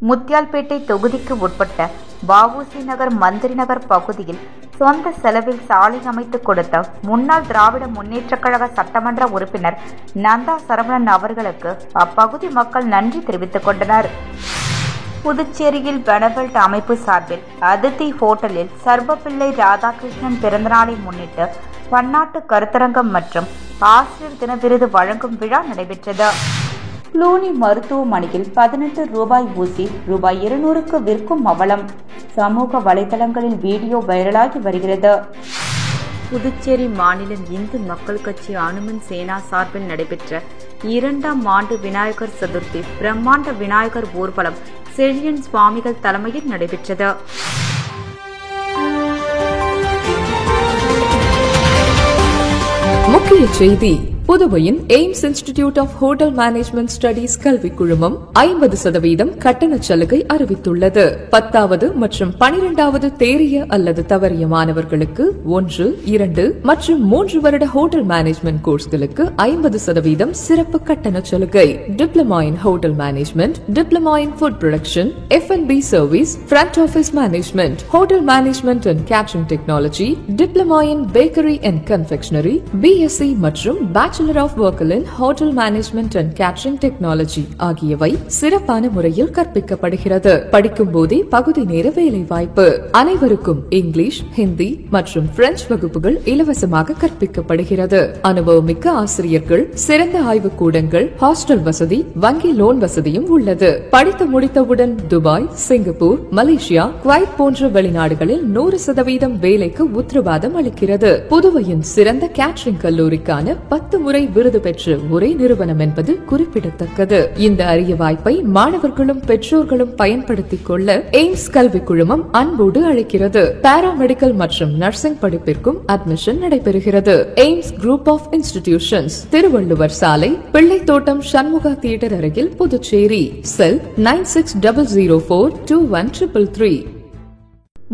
முத்தியால்பேட்டை தொகுதிக்கு உட்பட்ட வ.உ.சி. நகர், மந்திரி நகர் பகுதியில் சொந்த செலவில் சாலை அமைத்து கொடுத்த முன்னாள் திராவிட முன்னேற்றக் கழக சட்டமன்ற உறுப்பினர் நந்தா சரவணன் அவர்களுக்கு அப்பகுதி மக்கள் நன்றி தெரிவித்துக் கொண்டனர். புதுச்சேரியில் பெனவெல்ட் அமைப்பு சார்பில் அதித்தி ஹோட்டலில் சர்வப்பிள்ளை ராதாகிருஷ்ணன் பிறந்தநாளை முன்னிட்டு பன்னாட்டு கருத்தரங்கம் மற்றும் ஆசிரியர் தின விருது வழங்கும் விழா நடைபெற்றது. க்ளூனி மருத்துவமனையில் 18 ரூபாய் ஊசி ரூபாய் 200க்கு விற்கும் அவலம் சமூக வலைதளங்களில் வீடியோ வைரலாகி வருகிறது. புதுச்சேரி மாநில இந்து மக்கள் கட்சி அனுமன் சேனா சார்பில் நடைபெற்ற 2ஆம் ஆண்டு விநாயகர் சதுர்த்தி பிரம்மாண்ட விநாயகர் ஊர்வலம் செழியன் சுவாமிகள் தலைமையில் நடைபெற்றது. முக்கிய செய்தி: புதுவையின் AIMS institute of hotel management studies கல்வி குழுமம் 50% கட்டண சலுகை அறிவித்துள்ளது. 10வது மற்றும் 12வது தேறிய அல்லது தவறிய மாணவர்களுக்கு 1, 2 மற்றும் 3 வருட ஹோட்டல் மேனேஜ்மெண்ட் கோர்ஸ்களுக்கு 50% சிறப்பு கட்டண சலுகை. Diploma in hotel management, diploma in food production, F&B service, front office management, hotel management and catering technology, diploma in bakery and confectionery, BSc மற்றும் bachelor of work in hotel management and catering technology ஆகியவை சிறப்பான முறையில் கற்பிக்கப்படுகிறது. படிக்கும் போதே பகுதி நேர வேலை வாய்ப்பு. அனைவருக்கும் இங்கிலீஷ், ஹிந்தி மற்றும் பிரெஞ்சு வகுப்புகள் இலவசமாக கற்பிக்கப்படுகிறது. அனுபவமிக்க ஆசிரியர்கள், சிறந்த ஆய்வுக்கூடங்கள், ஹாஸ்டல் வசதி, வங்கி லோன் வசதியும் உள்ளது. படித்து முடித்தவுடன் துபாய், சிங்கப்பூர், மலேசியா, குவைத் போன்ற வெளிநாடுகளில் 100% வேலைக்கு உத்தரவாதம் அளிக்கிறது. புதுவையின் சிறந்த கேட்டரிங் கல்லூரிக்கான 10 முறை விருது பெற்ற ஒரே நிறுவனம் என்பது குறிப்பிடத்தக்கது. இந்த அரிய வாய்ப்பை மாணவர்களும் பெற்றோர்களும் பயன்படுத்திக் கொள்ள எய்ம்ஸ் கல்வி குழுமம் அன்போடு அழைக்கிறது. பாராமெடிக்கல் மற்றும் நர்சிங் படிப்பிற்கும் அட்மிஷன் நடைபெறுகிறது. AIMS group of institutions, Thiruvalluvar சாலை, பிள்ளைத்தோட்டம், சண்முகா தியேட்டர் அருகில், புதுச்சேரி. செல் 9600421333.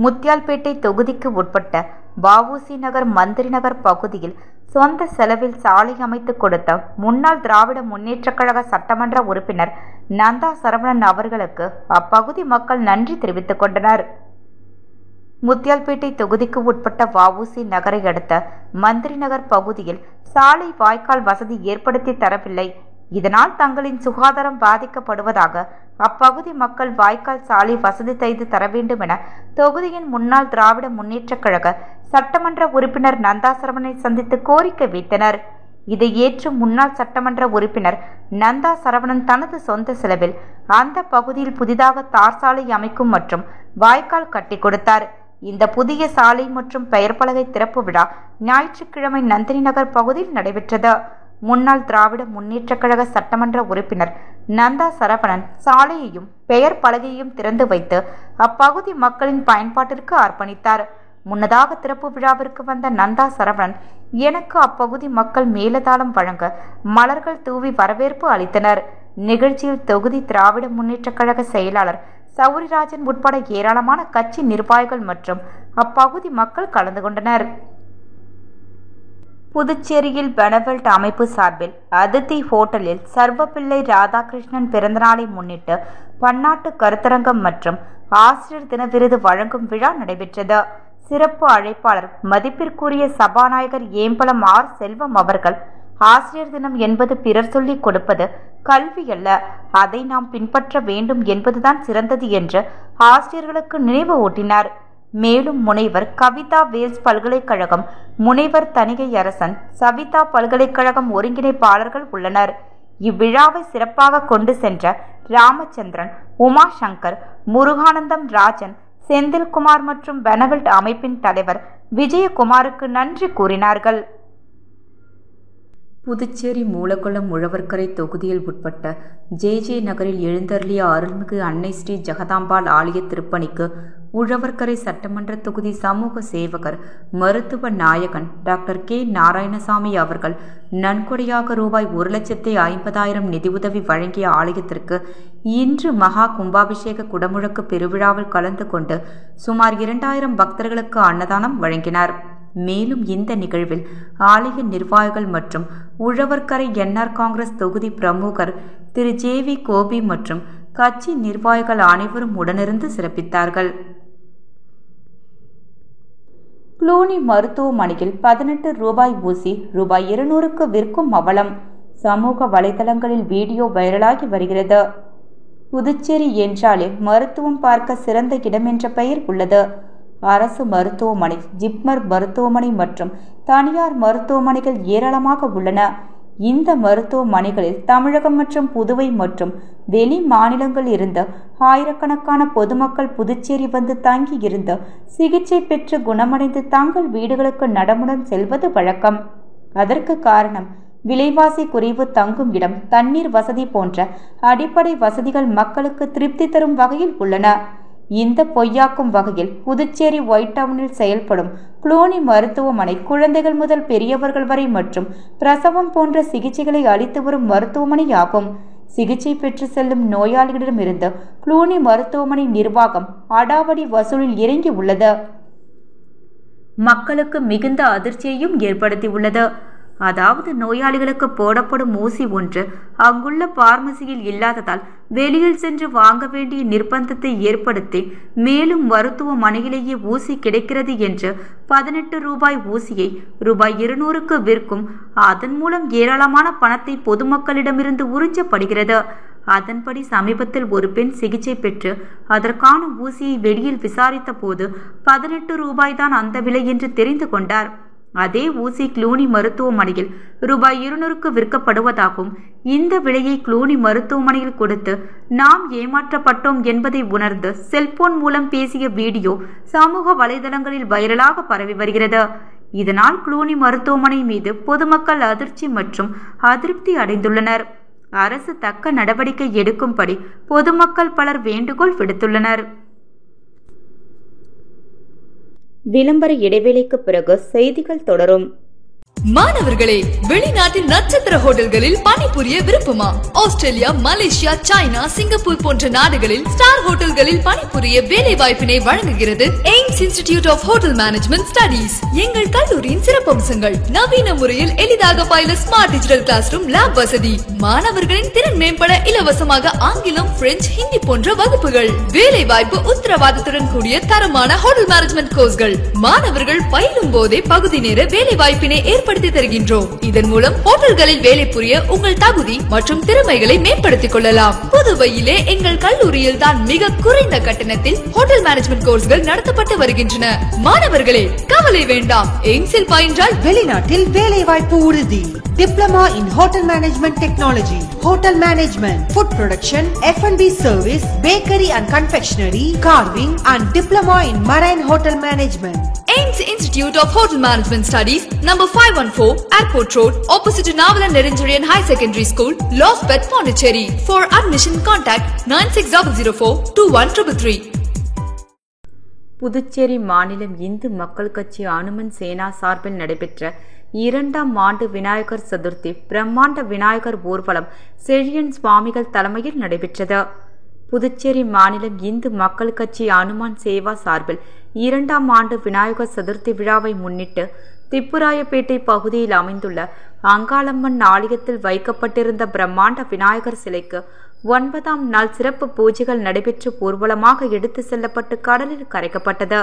முத்தியால்பேட்டை தொகுதிக்கு உட்பட்ட வ.உ.சி. நகர், மந்திரி நகர் பகுதியில் சொந்த செலவில் சாலை அமைத்து கொடுத்த முன்னாள் திராவிட முன்னேற்றக் கழக சட்டமன்ற உறுப்பினர் நந்தா சரவணன் அவர்களுக்கு அப்பகுதி மக்கள் நன்றி தெரிவித்துக் கொண்டனர். முத்தியால்பேட்டை தொகுதிக்கு உட்பட்ட வ.உ.சி. நகரை அடுத்த மந்திரி நகர் பகுதியில் சாலை வாய்க்கால் வசதி ஏற்படுத்தி தரவில்லை. இதனால் தங்களின் சுகாதாரம் பாதிக்கப்படுவதாக அப்பகுதி மக்கள் வாய்க்கால் சாலை வசதி செய்து தர வேண்டும் என தொகுதியின் முன்னாள் திராவிட முன்னேற்றக் கழக சட்டமன்ற உறுப்பினர் நந்தா சரவணனை சந்தித்து கோரிக்கை வைத்தனர். இதை ஏற்று முன்னாள் சட்டமன்ற உறுப்பினர் நந்தா சரவணன் தனது சொந்த செலவில் அந்த பகுதியில் புதிதாக தார் சாலை அமைக்கும் மற்றும் வாய்க்கால் கட்டி கொடுத்தார். இந்த புதிய சாலை மற்றும் பெயர் பலகை திறப்பு விழா ஞாயிற்றுக்கிழமை நந்தினி நகர் பகுதியில் நடைபெற்றது. முன்னாள் திராவிட முன்னேற்றக் கழக சட்டமன்ற உறுப்பினர் நந்தா சரவணன் சாலையையும் பெயர் பலகையையும் திறந்து வைத்து அப்பகுதி மக்களின் பயன்பாட்டிற்கு அர்ப்பணித்தார். முன்னதாக திறப்பு விழாவிற்கு வந்த நந்தா சரவணன் எனக்கு அப்பகுதி மக்கள் மேலதாளம் வழங்க மலர்கள் தூவி வரவேற்பு அளித்தனர். நிகழ்ச்சியில் தொகுதி திராவிட முன்னேற்றக் கழக செயலாளர் சௌரிராஜன் உட்பட ஏராளமான கட்சி நிர்வாகிகள் மற்றும் அப்பகுதி மக்கள் கலந்து கொண்டனர். புதுச்சேரியில் பெனவெல்ட் அமைப்பு சார்பில் அதித்தி ஹோட்டலில் சர்வப்பிள்ளை ராதாகிருஷ்ணன் பிறந்தநாளை முன்னிட்டு பன்னாட்டு கருத்தரங்கம் மற்றும் ஆசிரியர் தின விருது வழங்கும் விழா நடைபெற்றது. சிறப்பு அழைப்பாளர் மதிப்பிற்குரிய சபாநாயகர் ஏம்பலம் ஆர். செல்வம் அவர்கள், ஆசிரியர் தினம் என்பது பிறர் சொல்லிக் கொடுப்பது கல்வி அல்ல, அதை நாம் பின்பற்ற வேண்டும் என்பதுதான் சிறந்தது என்று ஆசிரியர்களுக்கு நினைவு ஊட்டினார். மேலும் முனைவர் கவிதா வேல்ஸ் பல்கலைக்கழகம், முனைவர் தணிகை அரசன், சவிதா பல்கலைக்கழகம் ஒருங்கிணைப்பாளர்கள் உள்ளனர். இவ்விழாவை சிறப்பாக கொண்டு சென்ற ராமச்சந்திரன், உமா சங்கர், முருகானந்தம் ராஜன், செந்தில்குமார் மற்றும் பெனவெல்ட் அமைப்பின் தலைவர் விஜயகுமாருக்கு நன்றி கூறினார்கள். புதுச்சேரி மூலக்குளம் உழவர்கரை தொகுதியில் உட்பட்ட ஜே நகரில் எழுந்தருளிய அருள்மிகு அன்னை ஸ்ரீ ஜெகதாம்பாள் ஆலய திருப்பணிக்கு உழவர்கரை சட்டமன்ற தொகுதி சமூக சேவகர் மருத்துவ நாயகன் டாக்டர் கே. நாராயணசாமி அவர்கள் நன்கொடையாக ரூபாய் 1,50,000 நிதியுதவி வழங்கிய ஆலயத்திற்கு இன்று மகா கும்பாபிஷேக குடமுழக்கு பெருவிழாவில் கலந்து கொண்டு சுமார் 2,000 பக்தர்களுக்கு அன்னதானம் வழங்கினார். மேலும் இந்த நிகழ்வில் ஆலய நிர்வாகிகள் மற்றும் உழவர்கரை NR காங்கிரஸ் தொகுதி பிரமுகர் திரு JV கோபி மற்றும் கட்சி நிர்வாகிகள் அனைவரும் உடனிருந்து சிறப்பித்தார்கள். குளூனி மருத்துவமனையில் 18 ரூபாய் ஊசி ரூபாய் 200க்கு விற்கும் அவலம் சமூக வலைதளங்களில் வீடியோ வைரலாகி வருகிறது. புதுச்சேரி என்றாலே மருத்துவம் பார்க்க சிறந்த இடம் என்ற பெயர் உள்ளது. அரசு மருத்துவமனை, ஜிப்மர் மருத்துவமனை மற்றும் தனியார் மருத்துவமனைகள் ஏராளமாக உள்ளன. இந்த மருத்துவமனைகளில் தமிழகம் மற்றும் புதுவை மற்றும் வெளி மாநிலங்கள் இருந்து ஆயிரக்கணக்கான பொதுமக்கள் புதுச்சேரி வந்து தங்கி இருந்து சிகிச்சை பெற்று குணமடைந்து தங்கள் வீடுகளுக்கு நடமுடன் செல்வது வழக்கம். அதற்கு காரணம் விலைவாசி குறைவு, தங்கும் இடம், தண்ணீர் வசதி போன்ற அடிப்படை வசதிகள் மக்களுக்கு திருப்தி தரும் வகையில் உள்ளன. இந்த பொய்யாக்கும் வகையில் புதுச்சேரி ஒயிட் டவுனில் செயல்படும் குளூனி மருத்துவமனை குழந்தைகள் முதல் பெரியவர்கள் வரை மற்றும் பிரசவம் போன்ற சிகிச்சைகளை அளித்து வரும் மருத்துவமனை ஆகும். சிகிச்சை பெற்று செல்லும் நோயாளிகளிடமிருந்து குளூனி மருத்துவமனை நிர்வாகம் அடாவடி வசூலில் இறங்கி உள்ளது. மக்களுக்கு மிகுந்த அதிர்ச்சியையும் ஏற்படுத்தியுள்ளது. அதாவது நோயாளிகளுக்கு போடப்படும் ஊசி ஒன்று அங்குள்ள பார்மசியில் இல்லாததால் வெளியில் சென்று வாங்க வேண்டிய நிர்பந்தத்தை ஏற்படுத்தி மேலும் மருத்துவமனையிலேயே ஊசி கிடைக்கிறது என்று 18 ரூபாய் ஊசியை ரூபாய் 200க்கு விற்கும். அதன் மூலம் ஏராளமான பணத்தை பொதுமக்களிடமிருந்து உறிஞ்சப்படுகிறது. அதன்படி சமீபத்தில் ஒரு பெண் சிகிச்சை பெற்று அதற்கான ஊசியை வெளியில் விசாரித்த போது 18 ரூபாய் தான் அந்த விலை என்று தெரிந்து கொண்டார். அதே ஊசி குளூனி மருத்துவமனையில் ரூபாய் 200க்கு விற்கப்படுவதாகவும் இந்த விலையை குளூனி மருத்துவமனையில் கொடுத்து நாம் ஏமாற்றப்பட்டோம் என்பதை உணர்ந்து செல்போன் மூலம் பேசிய வீடியோ சமூக வலைதளங்களில் வைரலாக பரவி வருகிறது. இதனால் குளூனி மருத்துவமனை மீது பொதுமக்கள் அதிர்ச்சி மற்றும் அதிருப்தி அடைந்துள்ளனர். அரசு தக்க நடவடிக்கை எடுக்கும்படி பொதுமக்கள் பலர் வேண்டுகோள் விடுத்துள்ளனர். விளம்பர இடைவேளைக்கு பிறகு செய்திகள் தொடரும். மாணவர்களே, வெளிநாட்டின் நட்சத்திர ஹோட்டல்களில் பணிபுரிய விருப்பமா? ஆஸ்திரேலியா, மலேசியா, சைனா, சிங்கப்பூர் போன்ற நாடுகளில் ஸ்டார் ஹோட்டல்களில் பணிபுரிய வேலை வாய்ப்பினை வழங்குகிறது AIMS institute of hotel management studies. எங்கள் கல்லூரியின் சிறப்பம்சங்கள்: நவீன முறையில் எளிதாக பயில smart digital classroom, lab வசதி, மாணவர்களின் திறன் மேம்பட இலவசமாக ஆங்கிலம், பிரெஞ்சு, ஹிந்தி போன்ற வகுப்புகள், வேலை வாய்ப்பு உத்தரவாதத்துடன் கூடிய தரமான ஹோட்டல் மேனேஜ்மெண்ட் கோர்ஸ்கள். மாணவர்கள் பயிலும் போதே பகுதி நேர வேலை வாய்ப்பினை ஏற்படுத்தி தருகின்றோம். இதன் மூலம் ஹோட்டல்களில் வேலை புரிய உங்கள் தகுதி மற்றும் திறமைகளை மேம்படுத்திக் கொள்ளலாம். புதுவையிலே எங்கள் கல்லூரியில் தான் மிக குறைந்த கட்டணத்தில் ஹோட்டல் மேனேஜ்மெண்ட் கோர்ஸ்கள் நடத்தப்பட்டு வருகின்றன. மாணவர்களே, கவலை வேண்டாம். எய்ம்ஸில் பயின்றால் வெளிநாட்டில் வேலை வாய்ப்பு உறுதி. Diploma in Hotel Management Technology, Hotel Management, Food Production, F&B Service, Bakery and Confectionery, Carving and Diploma in Marine Hotel Management. AIMS Institute of Hotel Management Studies, number 514, Airport Road, opposite to Navalan Nerinjarian High Secondary School, Lostbet, Pondicherry. For admission, contact 9604 Puducherry மாநிலம் இந்து மக்கள் கட்சி அனுமன் சேனா சார்பில் நடைபெற்ற 2ஆம் ஆண்டு விநாயகர் சதுர்த்தி பிரம்மாண்ட விநாயகர் ஊர்வலம் செழியன் சுவாமிகள் தலைமையில் நடைபெற்றது. புதுச்சேரி மாநிலம் இந்து மக்கள் கட்சி அனுமான் சேவா சார்பில் 2ஆம் ஆண்டு விநாயகர் சதுர்த்தி விழாவை முன்னிட்டு திப்புராயப்பேட்டை பகுதியில் அமைந்துள்ள அங்காளம்மன் ஆலயத்தில் வைக்கப்பட்டிருந்த பிரம்மாண்ட விநாயகர் சிலைக்கு 9ஆம் நாள் சிறப்பு பூஜைகள் நடைபெற்று ஊர்வலமாக எடுத்து செல்லப்பட்டு கடலில் கரைக்கப்பட்டது.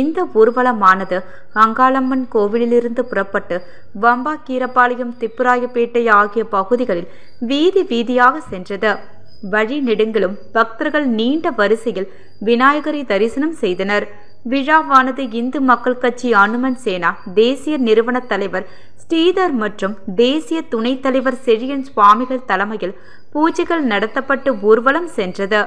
இந்த ஊர்வலமானது அங்காளம்மன் கோவிலிலிருந்து புறப்பட்டு வம்பாக்கீரப்பாளையம், திப்புராயப்பேட்டை ஆகிய பகுதிகளில் வீதி வீதியாக சென்றது. வழி நெடுங்கிலும் பக்தர்கள் நீண்ட வரிசையில் விநாயகரை தரிசனம் செய்தனர். விழாவானது இந்து மக்கள் கட்சி அனுமன் சேனா தேசிய நிறுவன தலைவர் ஸ்ரீதர் மற்றும் தேசிய துணைத் தலைவர் செழியன் சுவாமிகள் தலைமையில் பூஜைகள் நடத்தப்பட்டு ஊர்வலம் சென்றது.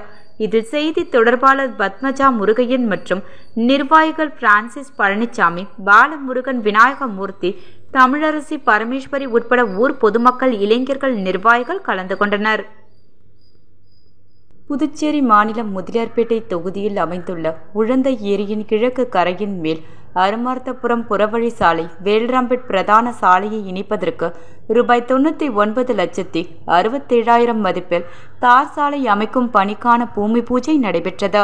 இதில் செய்தி தொடர்பாளர் பத்மஜா முருகையன் மற்றும் நிர்வாகிகள் பிரான்சிஸ் பழனிசாமி, பாலமுருகன், விநாயகமூர்த்தி, தமிழரசி, பரமேஸ்வரி உட்பட ஊர் பொதுமக்கள், இளைஞர்கள், நிர்வாகிகள் கலந்து கொண்டனர். புதுச்சேரி மாநிலம் முதலியார்பேட்டை தொகுதியில் அமைந்துள்ள உழந்தை ஏரியின் கிழக்கு கரையின் மேல் அருமார்த்தபுரம் புறவழி சாலை வேல்ராம்பேட் பிரதான சாலையை இணைப்பதற்கு ரூபாய் 99,67,000 மதிப்பில் தார் சாலை அமைக்கும் பணிக்கான பூமி பூஜை நடைபெற்றது.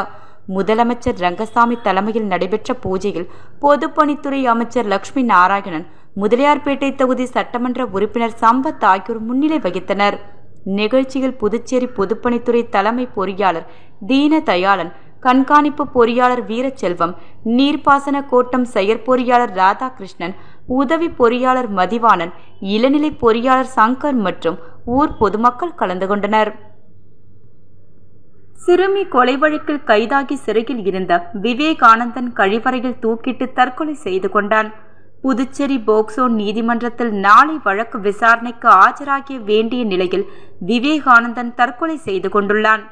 முதலமைச்சர் ரங்கசாமி தலைமையில் நடைபெற்ற பூஜையில் பொதுப்பணித்துறை அமைச்சர் லட்சுமி நாராயணன், முதலியார்பேட்டை தொகுதி சட்டமன்ற உறுப்பினர் சம்பத் ஆகியோர் முன்னிலை வகித்தனர். நிகழ்ச்சியில் புதுச்சேரி பொதுப்பணித்துறை தலைமை பொறியாளர் தீன தயாளன், கண்காணிப்பு பொறியாளர் வீரச்செல்வம், நீர்ப்பாசன கோட்டம் செயற்பொறியாளர் ராதாகிருஷ்ணன், உதவி பொறியாளர் மதிவாணன், இளநிலை பொறியாளர் சங்கர் மற்றும் ஊர் பொதுமக்கள் கலந்து கொண்டனர். சிறுமி கொலை வழக்கில் கைதாகி சிறையில் இருந்த விவேகானந்தன் கழிவறையில் தூக்கிட்டு தற்கொலை செய்து கொண்டான். புதுச்சேரி போக்சோ நீதிமன்றத்தில் நாளை வழக்கு விசாரணைக்கு ஆஜராக வேண்டிய நிலையில் விவேகானந்தன் தற்கொலை செய்து கொண்டுள்ளான்.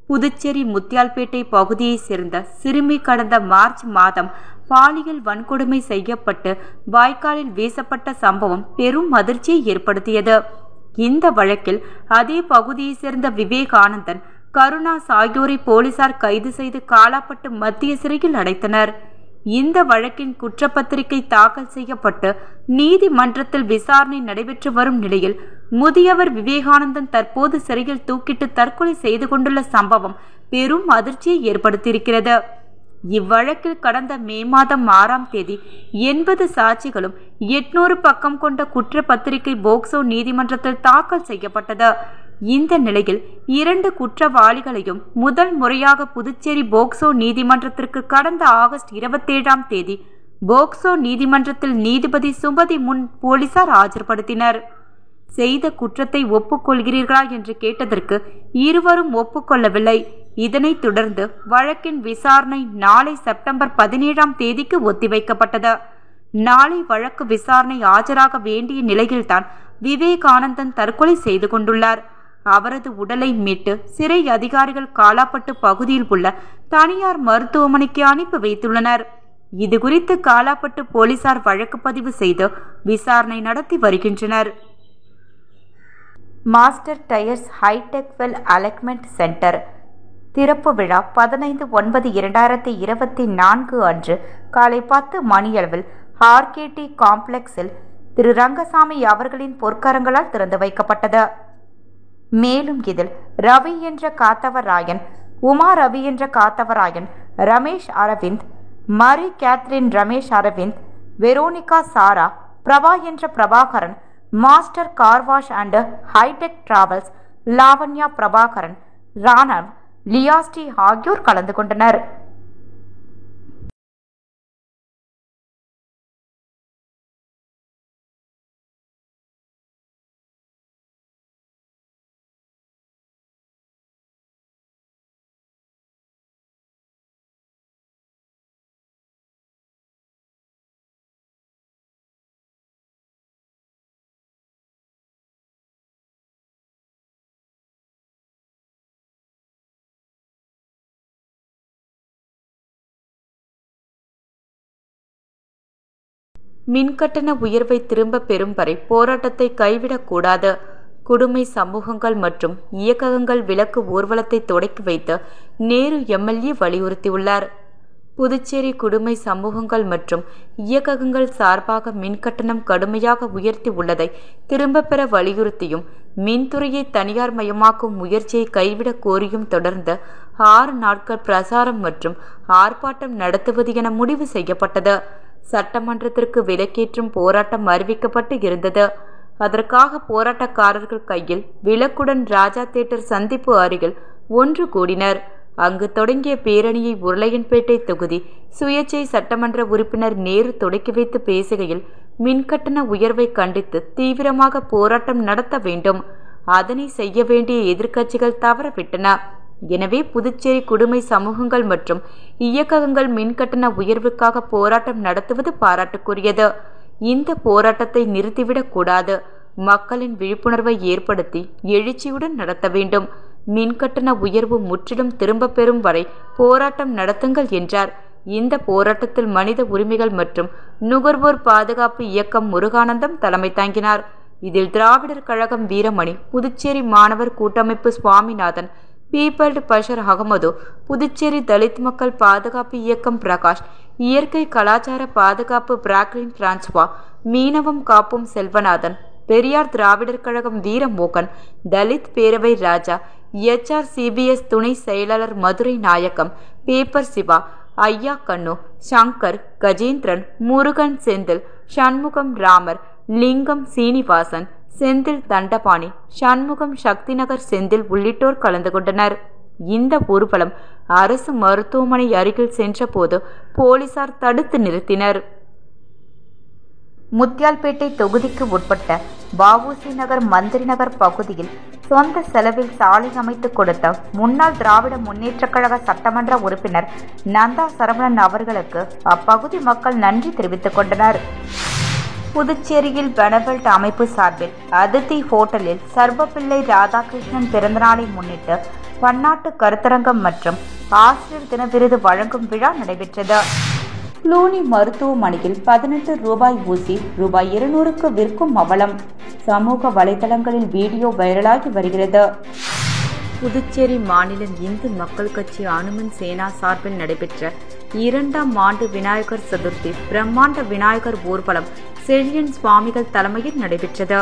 புதுச்சேரி முத்தியால்பேட்டை பகுதியைச் சேர்ந்த சிறுமி கடந்த மார்ச் மாதம் பாலியல் வன்கொடுமை செய்யப்பட்டு வாய்க்காலில் வீசப்பட்ட சம்பவம் பெரும் அதிர்ச்சியை ஏற்படுத்தியது. இந்த வழக்கில் அதே பகுதியைச் சேர்ந்த விவேகானந்தன், கருணாஸ் ஆகியோரை போலீசார் கைது செய்து காலாப்பட்டு மத்திய சிறையில் அடைத்தனர். இந்த வழக்கின் குற்றப்பத்திரிகை தாக்கல் செய்யப்பட்டு நீதிமன்றத்தில் விசாரணை நடைபெற்று வரும் நிலையில் முதியவர் விவேகானந்தன் தற்போது சிறையில் தூக்கிட்டு தற்கொலை செய்து கொண்டுள்ள சம்பவம் பெரும் அதிர்ச்சியை ஏற்படுத்தியிருக்கிறது. இவ்வழக்கில் கடந்த மே மாதம் 6ஆம் தேதி 80 சாட்சிகளும் 800 பக்கம் கொண்ட குற்றப்பத்திரிகை போக்சோ நீதிமன்றத்தில் தாக்கல் செய்யப்பட்டது. இந்த நிலையில் 2 குற்றவாளிகளையும் முதல் முறையாக புதுச்சேரி போக்சோ நீதிமன்றத்திற்கு கடந்த ஆகஸ்ட் 27ஆம் தேதி போக்சோ நீதிமன்றத்தில் நீதிபதி சுமதி முன் போலீசார் ஆஜர்படுத்தினர். செய்த குற்றத்தை ஒப்புக்கொள்கிறீர்களா என்று கேட்டதற்கு இருவரும் ஒப்புக்கொள்ளவில்லை. இதனைத் தொடர்ந்து வழக்கின் விசாரணை நாளை செப்டம்பர் 17ஆம் தேதிக்கு ஒத்திவைக்கப்பட்டது. நாளை வழக்கு விசாரணை ஆஜராக வேண்டிய நிலையில்தான் விவேகானந்தன் தற்கொலை செய்து கொண்டுள்ளார். அவரது உடலை மீட்டு சிறை அதிகாரிகள் காலாப்பட்டு பகுதியில் உள்ள தனியார் மருத்துவமனைக்கு அனுப்பி வைத்துள்ளனர். இதுகுறித்து காலாப்பட்டு போலீசார் வழக்கு பதிவு செய்து விசாரணை நடத்தி வருகின்றனர். Master tyres hitech wheel alignment centre திறப்பு விழா 15/9/2024 அன்று காலை 10 மணியளவில் RKT காம்ப்ளெக்ஸில் திரு ரங்கசாமி அவர்களின் பொற்கரங்களால் திறந்து வைக்கப்பட்டது. மேலும் இதில் ரவி என்ற காத்தவராயன், உமா ரவி என்ற Kathavarayan, Ramesh Aravind, Mary Catherine Ramesh Aravind, Veronica Sarah, Prabha என்ற Prabhakaran, master car wash and hi tech travels Lavanya Prabhakaran, Ranav, லியாஸ்டி ஆகியோர் கலந்து கொண்டனர். மின்கட்டண உயர்வை திரும்ப பெறும் வரை போராட்டத்தை கைவிடக்கூடாது. குடிமை சமூகங்கள் மற்றும் இயக்கங்கள் விலக்கு ஊர்வலத்தை தொடக்கி வைத்து நேரு MLA வலியுறுத்தியுள்ளார். புதுச்சேரி குடிமை சமூகங்கள் மற்றும் இயக்கங்கள் சார்பாக மின்கட்டணம் கடுமையாக உயர்த்தி உள்ளதை திரும்ப பெற வலியுறுத்தியும் மின்துறையை தனியார் மயமாக்கும் முயற்சியை கைவிடக் கோரியும் தொடர்ந்து 6 நாட்கள் பிரசாரம் மற்றும் ஆர்ப்பாட்டம் நடத்துவது என முடிவு செய்யப்பட்டது. சட்டமன்றத்திற்கு விலக்கேற்றும் போராட்டம் அறிவிக்கப்பட்டு இருந்தது. அதற்காக போராட்டக்காரர்கள் கையில் விளக்குடன் ராஜா தியேட்டர் சந்திப்பு அருகில் ஒன்று கூடினர். அங்கு தொடங்கிய பேரணியை உருளையன்பேட்டை தொகுதி சுயேட்சை சட்டமன்ற உறுப்பினர் நேரு தொடக்கி வைத்து பேசுகையில் மின்கட்டண உயர்வை கண்டித்து தீவிரமாக போராட்டம் நடத்த வேண்டும், அதனை செய்ய வேண்டிய எதிர்க்கட்சிகள் தவறவிட்டன. எனவே புதுச்சேரி குடிமை சமூகங்கள் மற்றும் இயக்கங்கள் மின்கட்டண உயர்வுக்காக போராட்டம் நடத்துவது பாராட்டுக்குரியது. இந்த போராட்டத்தை நிறுத்திவிடக் கூடாது. மக்களின் விழிப்புணர்வை ஏற்படுத்தி எழுச்சியுடன் நடத்த வேண்டும். மின்கட்டண உயர்வு முற்றிலும் திரும்ப பெறும் வரை போராட்டம் நடத்துங்கள் என்றார். இந்த போராட்டத்தில் மனித உரிமைகள் மற்றும் நுகர்வோர் பாதுகாப்பு இயக்கம் முருகானந்தம் தலைமை தாங்கினார். இதில் திராவிடர் கழகம் வீரமணி, புதுச்சேரி மாணவர் கூட்டமைப்பு சுவாமிநாதன், பீப்பிள்டு பஷர் அகமது, புதுச்சேரி தலித் மக்கள் பாதுகாப்பு இயக்கம் பிரகாஷ், இயற்கை கலாச்சார பாதுகாப்பு பிராக்லின் பிரான்சுவா, மீனவம் காப்பும் செல்வநாதன், பெரியார் திராவிடர் கழகம் வீரமோகன், தலித் பேரவை ராஜா, HRCBS துணை செயலாளர் மதுரை நாயக்கம், பேப்பர் சிவா, ஐயா கண்ணு, சங்கர், கஜேந்திரன், முருகன், செந்தில், சண்முகம், ராமர், லிங்கம், சீனிவாசன், செந்தில் தண்டபாணி, சண்முகம், சக்திநகர் செந்தில் உள்ளிட்டோர் கலந்து கொண்டனர். இந்த ஊர்வலம் அரசு மருத்துவமனை அருகில் சென்றபோது போலீசார் தடுத்து நிறுத்தினர். முத்தியால்பேட்டை தொகுதிக்கு உட்பட்ட வ.உ.சி. நகர், மந்திரி நகர் பகுதியில் சொந்த செலவில் சாலை அமைத்து கொடுத்த முன்னாள் திராவிட முன்னேற்றக் கழக சட்டமன்ற உறுப்பினர் நந்தா சரவணன் அவர்களுக்கு அப்பகுதி மக்கள் நன்றி தெரிவித்துக் கொண்டனர். புதுச்சேரியில் பெனவெல்ட் அமைப்பு சார்பில் அதித்தி ஹோட்டலில் சர்வப்பிள்ளை ராதாகிருஷ்ணன் பிறந்தநாளை முன்னிட்டு பன்னாட்டு கருத்தரங்கம் மற்றும் ஆசிரியர் தின விருது வழங்கும் விழா நடைபெற்றது. க்ளூனி மருத்துவமனையில் 18 ரூபாய் ஊசி ரூபாய் 200க்கு விற்கும் அவலம் சமூக வலைதளங்களில் வீடியோ வைரலாகி வருகிறது. புதுச்சேரி மாநில இந்து மக்கள் கட்சி அனுமன் சேனா சார்பில் நடைபெற்ற 2ஆம் ஆண்டு விநாயகர் சதுர்த்தி பிரம்மாண்ட விநாயகர் ஊர்வலம் செழியன் சுவாமிகள் தலைமையில் நடைபெற்றது.